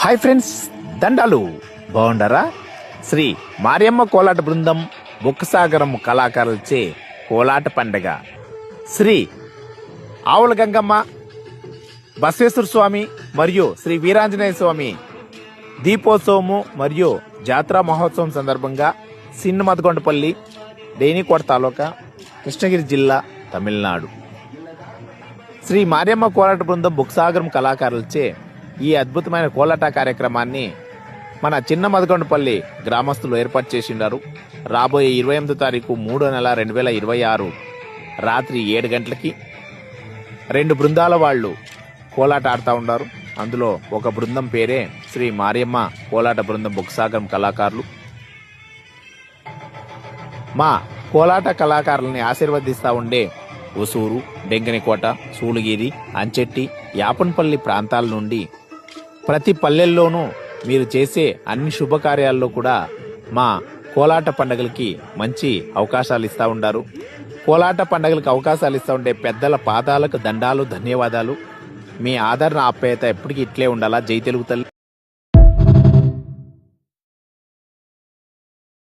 Hi friends, దండాలు బాగుండరా? శ్రీ మారియమ్మ కోలాట బృందం బొక్కసాగరం కళాకారులచే కోలాట పండగ శ్రీ ఆవుల గంగమ్మ, బసవేశ్వర స్వామి మరియు శ్రీ వీరాంజనేయ స్వామి దీపోత్సవము మరియు జాతర మహోత్సవం సందర్భంగా సిన్నమదకొండపల్లి, డేనికోట తాలూకా, కృష్ణగిరి జిల్లా, తమిళనాడు. శ్రీ మారియమ్మ కోలాట బృందం బొక్కసాగరం కళాకారులచే ఈ అద్భుతమైన కోలాట కార్యక్రమాన్ని మన చిన్న మదకొండపల్లి గ్రామస్తులు ఏర్పాటు చేసిండారు. రాబోయే 28వ తారీఖు 3వ నెల 2026 రాత్రి 7 గంటలకి 2 బృందాల వాళ్ళు కోలాట ఆడుతూ ఉన్నారు. అందులో ఒక బృందం పేరే శ్రీ మారియమ్మ కోలాట బృందం బొక్కసాగరం కళాకారులు. మా కోలాట కళాకారులని ఆశీర్వదిస్తూ ఉండే ఒసూరు, డెంగనికోట, సూళగిరి, అంచెట్టి, యాపన్పల్లి ప్రాంతాల నుండి ప్రతి పల్లెల్లోనూ మీరు చేసే అన్ని శుభకార్యాల్లో కూడా మా కోలాట పండుగలకి మంచి అవకాశాలు ఇస్తూ ఉంటారు. కోలాట పండుగలకు అవకాశాలు ఇస్తూ ఉండే పెద్దల పాదాలకు దండాలు, ధన్యవాదాలు. మీ ఆదరణ ఆప్యాయత ఎప్పటికీ ఇట్లే ఉండాలా. జై తెలుగు తల్లి.